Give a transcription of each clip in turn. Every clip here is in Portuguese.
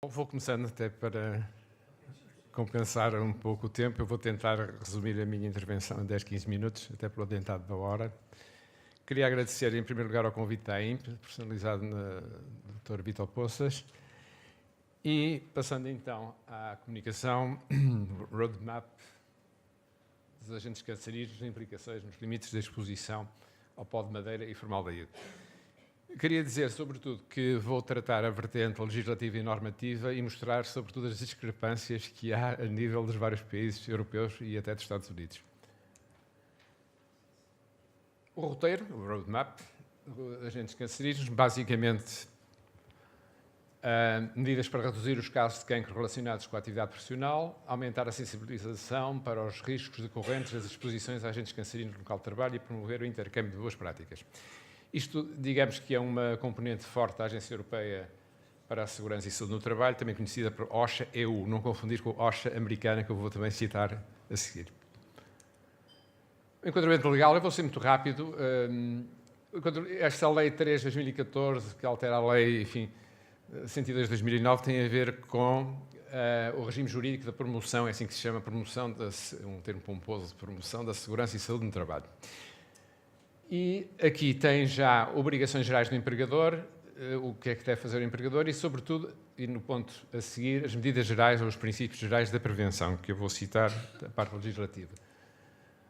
Vou começando até para compensar um pouco o tempo. Eu vou tentar resumir a minha intervenção em 10, 15 minutos, até pelo adiantado da hora. Queria agradecer, em primeiro lugar, ao convite da IMP, personalizado na Dr. Vítor Poças. E, passando então à comunicação, roadmap dos agentes cancerígenos, implicações nos limites da exposição ao pó de madeira e formaldeído. Queria dizer, sobretudo, que vou tratar a vertente legislativa e normativa e mostrar, sobretudo, as discrepâncias que há a nível dos vários países europeus e até dos Estados Unidos. O roteiro, o roadmap, agentes cancerígenos, basicamente, medidas para reduzir os casos de cancro relacionados com a atividade profissional, aumentar a sensibilização para os riscos decorrentes das exposições a agentes cancerígenos no local de trabalho e promover o intercâmbio de boas práticas. Isto, digamos que é uma componente forte da Agência Europeia para a Segurança e Saúde no Trabalho, também conhecida por OSHA-EU, não confundir com a OSHA americana, que eu vou também citar a seguir. O enquadramento legal, eu vou ser muito rápido. Esta Lei 3 de 2014, que altera a Lei, enfim, 102 de 2009, tem a ver com o regime jurídico da promoção, é assim que se chama, promoção, um termo pomposo, de promoção da segurança e saúde no trabalho. E aqui tem já obrigações gerais do empregador, o que é que deve fazer o empregador e, sobretudo, e no ponto a seguir, as medidas gerais ou os princípios gerais da prevenção, que eu vou citar da parte legislativa.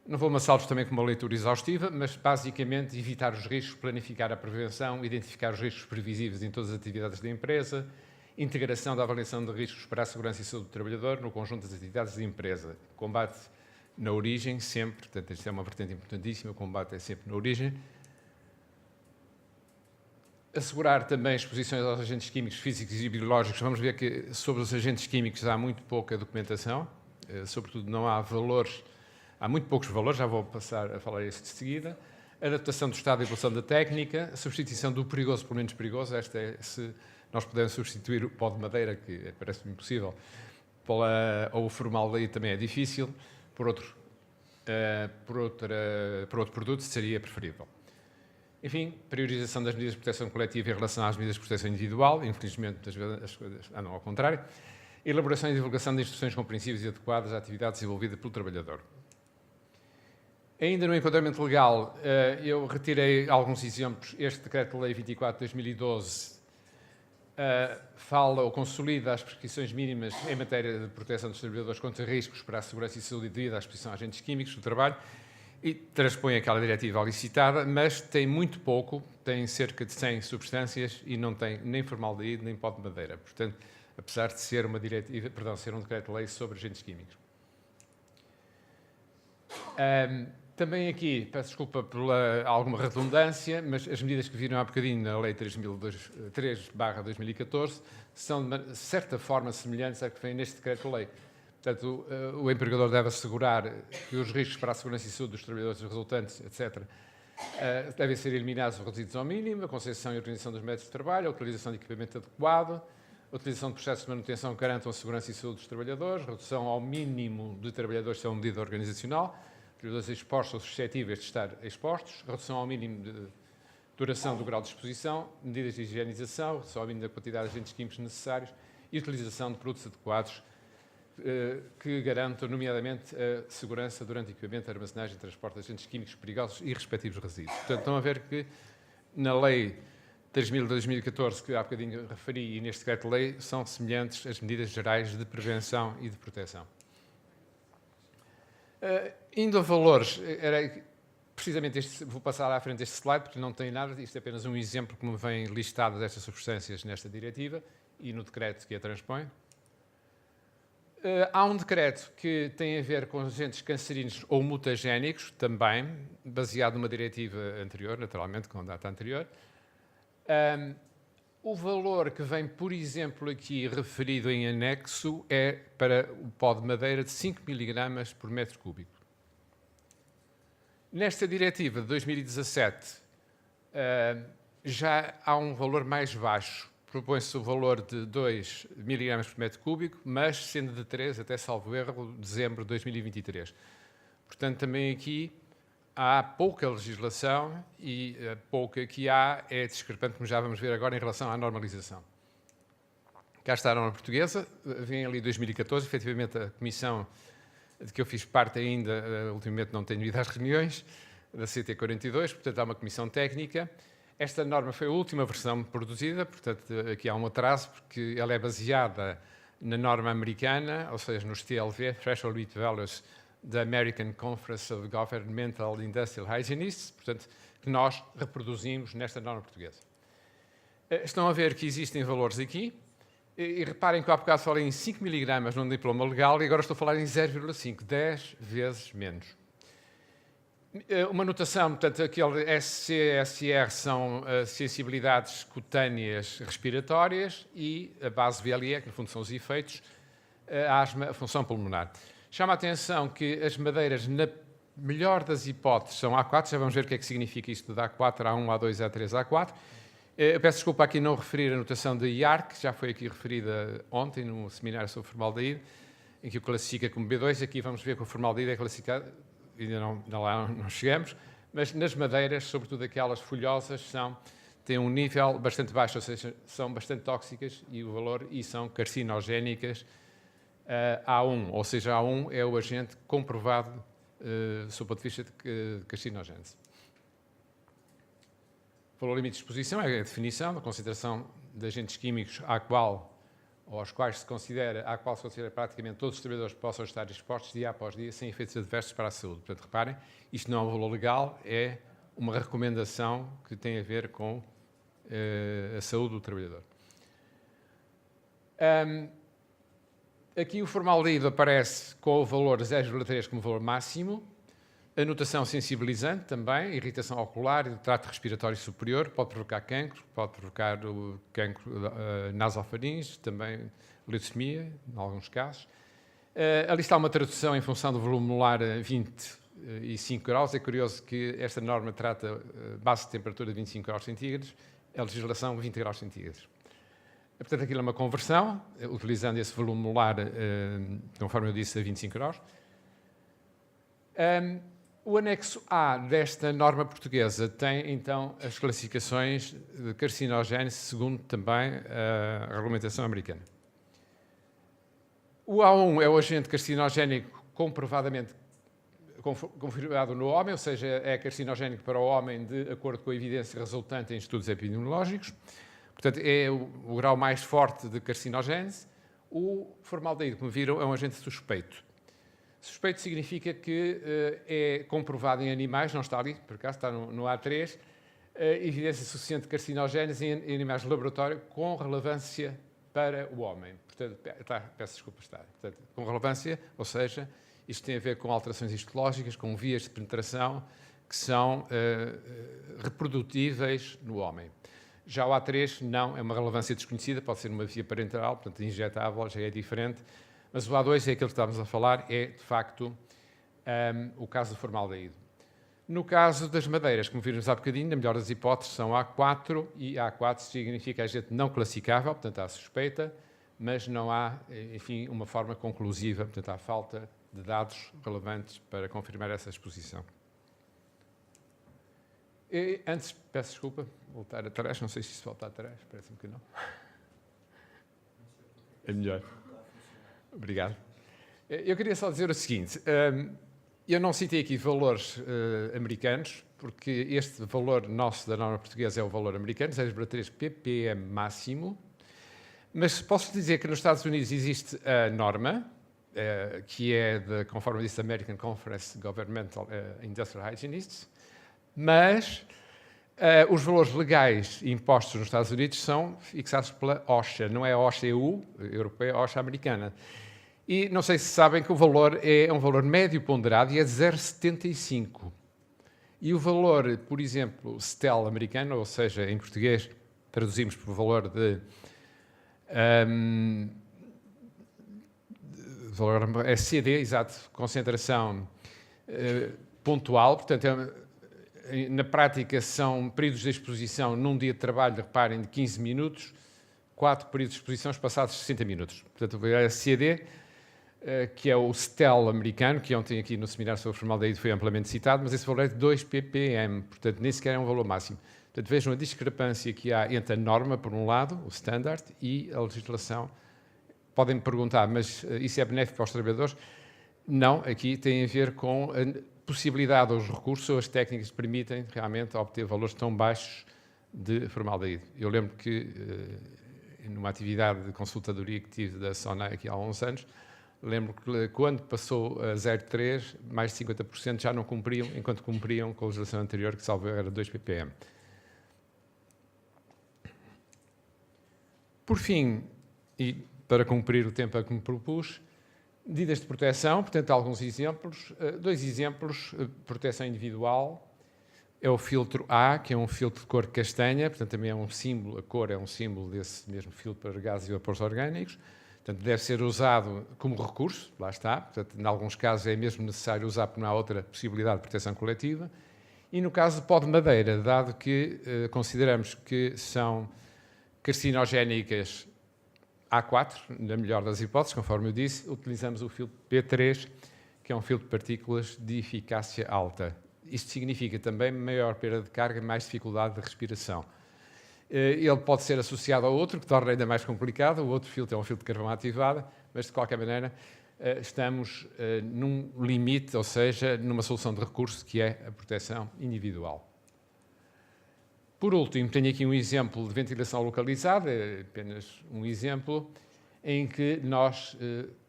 Não vou amassá-los também com uma leitura exaustiva, mas, basicamente, evitar os riscos, planificar a prevenção, identificar os riscos previsíveis em todas as atividades da empresa, integração da avaliação de riscos para a segurança e saúde do trabalhador no conjunto das atividades da empresa, combate na origem, sempre, portanto, isto é uma vertente importantíssima, o combate é sempre na origem. Assegurar também exposições aos agentes químicos, físicos e biológicos. Vamos ver que sobre os agentes químicos há muito pouca documentação, sobretudo não há valores, há muito poucos valores, já vou passar a falar isso de seguida. Adaptação do estado de evolução da técnica, a substituição do perigoso por menos perigoso, esta é se nós pudermos substituir o pó de madeira, que parece-me impossível, ou o formaldeído também é difícil, por outro produto seria preferível. Enfim, priorização das medidas de proteção coletiva em relação às medidas de proteção individual, infelizmente muitas vezes as coisas andam ao contrário. Elaboração e divulgação de instruções compreensivas e adequadas à atividade desenvolvida pelo trabalhador. Ainda no enquadramento legal, eu retirei alguns exemplos. Este Decreto-Lei 24 de 2012 fala ou consolida as prescrições mínimas em matéria de proteção dos trabalhadores contra riscos para a segurança e saúde devido à exposição a agentes químicos do trabalho e transpõe aquela diretiva licitada, mas tem muito pouco, tem cerca de 100 substâncias e não tem nem formaldeído nem pó de madeira. Portanto, apesar de ser uma diretiva, ser um decreto-lei sobre agentes químicos. Também aqui, peço desculpa por alguma redundância, mas as medidas que viram há bocadinho na Lei 3/2014 são, de certa forma, semelhantes à que vem neste decreto-lei. Portanto, o empregador deve assegurar que os riscos para a segurança e saúde dos trabalhadores resultantes, etc., devem ser eliminados ou reduzidos ao mínimo, a concepção e organização dos métodos de trabalho, a utilização de equipamento adequado, a utilização de processos de manutenção que garantam a segurança e saúde dos trabalhadores, redução ao mínimo de trabalhadores, se é uma medida organizacional, trabalhadores expostos ou suscetíveis de estar expostos, redução ao mínimo de duração do grau de exposição, medidas de higienização, redução ao mínimo da quantidade de agentes químicos necessários e utilização de produtos adequados que garantam, nomeadamente, a segurança durante o equipamento, armazenagem e transporte de agentes químicos perigosos e respectivos resíduos. Portanto, estão a ver que na Lei 3.000 de 2014, que há bocadinho referi, e neste decreto-lei, são semelhantes as medidas gerais de prevenção e de proteção. Indo a valores, era precisamente este, vou passar à frente este slide, porque não tem nada, isto é apenas um exemplo como vem listado destas substâncias nesta diretiva e no decreto que a transpõe. Há um decreto que tem a ver com agentes cancerígenos ou mutagénicos, também, baseado numa diretiva anterior, naturalmente, com data anterior. O valor que vem, por exemplo, aqui referido em anexo é para o pó de madeira de 5 mg por metro cúbico. Nesta diretiva de 2017 já há um valor mais baixo. Propõe-se o valor de 2 mg por metro cúbico, mas sendo de 3 até, salvo erro, dezembro de 2023. Portanto, também aqui há pouca legislação e a pouca que há é discrepante, como já vamos ver agora, em relação à normalização. Cá está a norma portuguesa, vem ali 2014, efetivamente a comissão de que eu fiz parte ainda, ultimamente não tenho ido às reuniões, da CT42, portanto há uma comissão técnica. Esta norma foi a última versão produzida, portanto aqui há um atraso, porque ela é baseada na norma americana, ou seja, nos TLV, Threshold Limit Values, da American Conference of Governmental Industrial Hygienists, portanto, que nós reproduzimos nesta norma portuguesa. Estão a ver que existem valores aqui, e reparem que há bocado falei em 5 mg num diploma legal e agora estou a falar em 0,5, 10 vezes menos. Uma notação, portanto, aquele SC, SR são sensibilidades cutâneas respiratórias e a base VLE, que no fundo são os efeitos, a asma, a função pulmonar. Chama a atenção que as madeiras, na melhor das hipóteses, são A4, já vamos ver o que é que significa isto de A4, A1, A2, A3, A4. Eu peço desculpa aqui não referir a notação de IARC, que já foi aqui referida ontem num seminário sobre formaldeído, em que o classifica como B2. Aqui vamos ver que o formaldeído é classificado, ainda não chegamos, mas nas madeiras, sobretudo aquelas folhosas, têm um nível bastante baixo, ou seja, são bastante tóxicas e o valor e são carcinogénicas A1, ou seja, A1 é o agente comprovado sob o ponto de vista de carcinogênese. O valor limite de exposição é a definição, a consideração de agentes químicos aos quais se considera praticamente todos os trabalhadores possam estar expostos dia após dia sem efeitos adversos para a saúde. Portanto, reparem, isto não é um valor legal, é uma recomendação que tem a ver com a saúde do trabalhador. Aqui o formaldeído aparece com o valor 0,3 como valor máximo. A notação sensibilizante também, irritação ocular e do trato respiratório superior, pode provocar cancro, pode provocar o cancro nasofaringe, também leucemia, em alguns casos. Ali está uma tradução em função do volume molar a 25 graus. É curioso que esta norma trata base de temperatura de 25 graus centígrados, a legislação 20 graus centígrados. Portanto, aquilo é uma conversão, utilizando esse volume molar, conforme eu disse, a 25 graus. O anexo A desta norma portuguesa tem, então, as classificações de carcinogénese, segundo também a regulamentação americana. O A1 é o agente carcinogénico comprovadamente confirmado no homem, ou seja, é carcinogénico para o homem de acordo com a evidência resultante em estudos epidemiológicos. Portanto, é o grau mais forte de carcinogénese. O formaldeído, como viram, é um agente suspeito. Suspeito significa que é comprovado em animais, não está ali, por acaso está no A3, evidência suficiente de carcinogénese em animais de laboratório com relevância para o homem. Portanto, peço desculpa, está. Portanto, com relevância, ou seja, isto tem a ver com alterações histológicas, com vias de penetração que são reprodutíveis no homem. Já o A3 não, é uma relevância desconhecida, pode ser uma via parenteral, portanto, injetável, já é diferente. Mas o A2 é aquele que estamos a falar, é, de facto, o caso do formaldeído. No caso das madeiras, como vimos há bocadinho, na melhor das hipóteses, são A4, e A4 significa agente não classificável, portanto, há suspeita, mas não há, enfim, uma forma conclusiva, portanto, há falta de dados relevantes para confirmar essa exposição. E, antes, peço desculpa, voltar atrás, não sei se isso volta atrás, parece-me que não. É melhor. Obrigado. Eu queria só dizer o seguinte, eu não citei aqui valores americanos, porque este valor nosso da norma portuguesa é o valor americano, 0,3 ppm máximo, mas posso dizer que nos Estados Unidos existe a norma, que é, conforme disse, American Conference Governmental Industrial Hygienists, mas os valores legais impostos nos Estados Unidos são fixados pela OSHA, não é a OSHA EU, europeia, a OSHA americana. E não sei se sabem que o valor é um valor médio ponderado e é de 0,75. E o valor, por exemplo, STEL americano, ou seja, em português traduzimos por valor de valor CD, exato, concentração pontual, portanto, na prática são períodos de exposição num dia de trabalho, reparem, de 15 minutos, 4 períodos de exposição passados 60 minutos. Portanto, o CD, que é o STEL americano, que ontem aqui no seminário sobre formaldeído foi amplamente citado, mas esse valor é de 2 ppm, portanto, nem sequer é um valor máximo. Portanto, vejam a discrepância que há entre a norma, por um lado, o standard, e a legislação. Podem-me perguntar, mas isso é benéfico para os trabalhadores? Não, aqui tem a ver com a possibilidade ou os recursos ou as técnicas que permitem realmente obter valores tão baixos de formaldeído. Eu lembro que, numa atividade de consultadoria que tive da SONAI aqui há uns anos, lembro que quando passou a 0,3, mais de 50% já não cumpriam, enquanto cumpriam com a legislação anterior, que salvo era 2 ppm. Por fim, e para cumprir o tempo a que me propus, medidas de proteção, portanto, alguns exemplos. 2 exemplos. Proteção individual. É o filtro A, que é um filtro de cor castanha, portanto, também é um símbolo, a cor é um símbolo desse mesmo filtro para gases e vapores orgânicos. Portanto, deve ser usado como recurso, lá está. Portanto, em alguns casos é mesmo necessário usar, porque não há outra possibilidade de proteção coletiva. E no caso de pó de madeira, dado que consideramos que são carcinogénicas A4, na melhor das hipóteses, conforme eu disse, utilizamos o filtro P3, que é um filtro de partículas de eficácia alta. Isto significa também maior perda de carga, mais dificuldade de respiração. Ele pode ser associado a outro, que torna ainda mais complicado. O outro filtro é um filtro de carvão ativado, mas, de qualquer maneira, estamos num limite, ou seja, numa solução de recurso, que é a proteção individual. Por último, tenho aqui um exemplo de ventilação localizada, apenas um exemplo, em que nós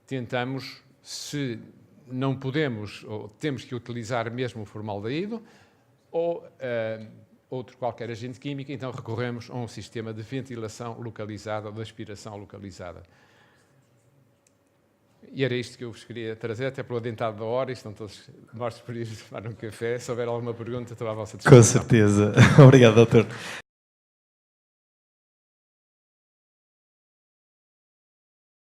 tentamos, se não podemos ou temos que utilizar mesmo o formaldeído ou outro qualquer agente químico, então recorremos a um sistema de ventilação localizada ou de aspiração localizada. E era isto que eu vos queria trazer, até pelo adentado da hora, e estão todos mortos por ir tomar um café. Se houver alguma pergunta, estou à vossa disposição. Com certeza. Obrigado, doutor.